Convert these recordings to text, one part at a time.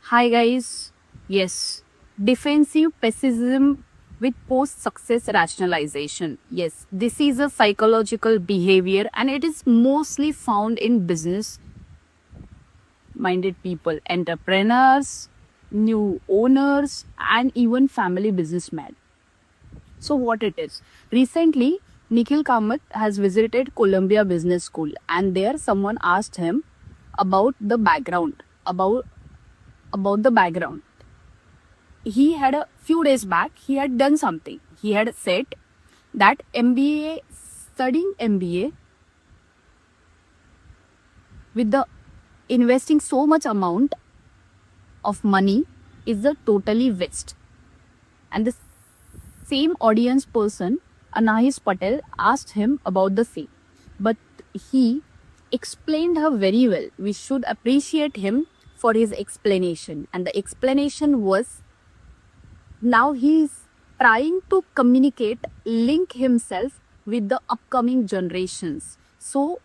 Hi guys. Yes. Defensive pessimism with post success rationalization. Yes, this is a psychological behavior and it is mostly found in business minded people, entrepreneurs, new owners, and even family businessmen. So, what it is? Recently, Nikhil Kamath has visited Columbia Business School, and there someone asked him about the background, about the background. He had a few days back, he had done something. He had said that studying MBA with the investing so much amount of money is a totally waste. And the same audience person, Anahis Patel, asked him about the same. But he explained her very well. We should appreciate him for his explanation. And the explanation was now he is trying to communicate, link himself with the upcoming generations. So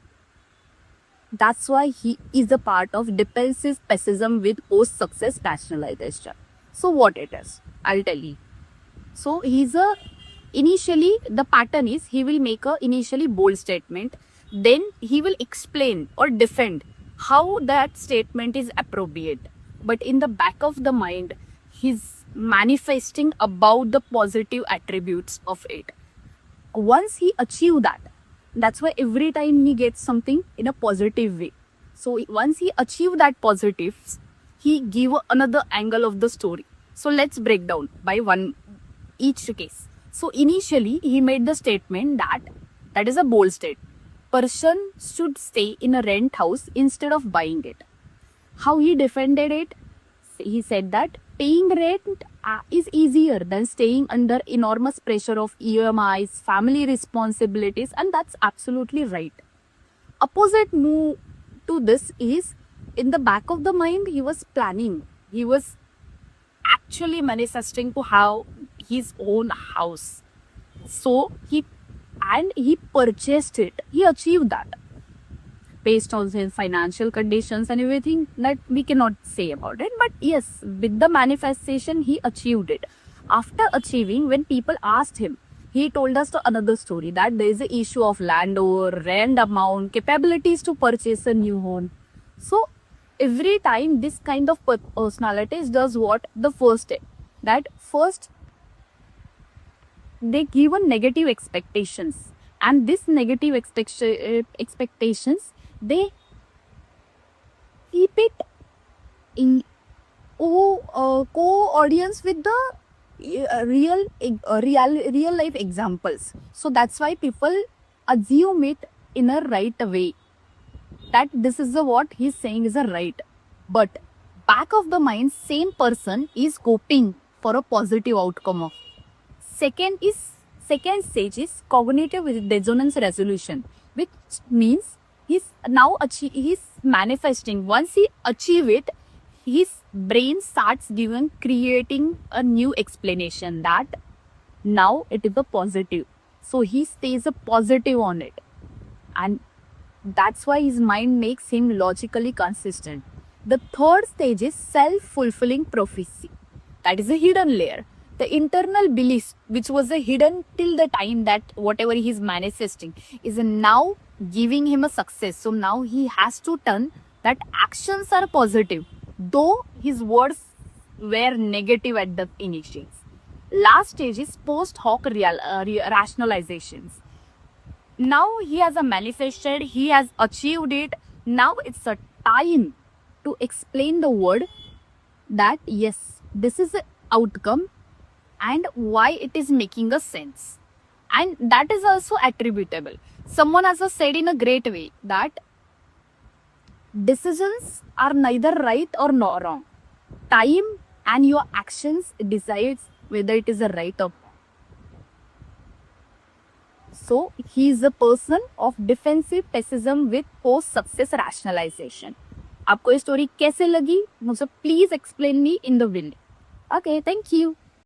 that's why he is a part of defensive pessimism with post success rationalization. So what it is, I'll tell you. So initially the pattern is he will make a initially bold statement, then he will explain or defend how that statement is appropriate. But in the back of the mind, he's manifesting about the positive attributes of it. Once he achieve that, that's why every time he gets something in a positive way. So once he achieve that positives, he give another angle of the story. So let's break down by one each case. So initially he made the statement that is a bold state. Person should stay in a rent house instead of buying it. How he defended it? He said that paying rent is easier than staying under enormous pressure of EMIs, family responsibilities, and that's absolutely right. Opposite move to this is in the back of the mind, he was planning. He was actually manifesting to have his own house. So he purchased it. He achieved that based on his financial conditions and everything that we cannot say about it. But yes, with the manifestation, he achieved it. After achieving, when people asked him, he told us another story that there is an issue of land or rent amount, capabilities to purchase a new home. So every time this kind of personalities does what? The first step. That first they give a negative expectations, and this negative expectations they keep it in co-audience with the real life examples. So that's why people assume it in a right way that this is the what he's saying is a right. But back of the mind, same person is hoping for a positive outcome of. Second stage is cognitive dissonance resolution, which means he's manifesting. Once he achieve it, his brain starts creating a new explanation that now it is a positive. So he stays a positive on it, and that's why his mind makes him logically consistent. The third stage is self-fulfilling prophecy. That is a hidden layer. The internal belief, which was a hidden till the time that whatever he is manifesting, is now giving him a success. So now he has to turn that actions are positive, though his words were negative at the initials. Last stage is post hoc rationalizations. Now he has manifested, he has achieved it. Now it's a time to explain the word that yes, this is the outcome and why it is making a sense. And that is also attributable. Someone has said in a great way that decisions are neither right or no wrong. Time and your actions decides whether it is a right or wrong. So he is a person of defensive pessimism with post success rationalization. आपको ये story कैसे लगी मुझे please explain me in the will. Okay, thank you.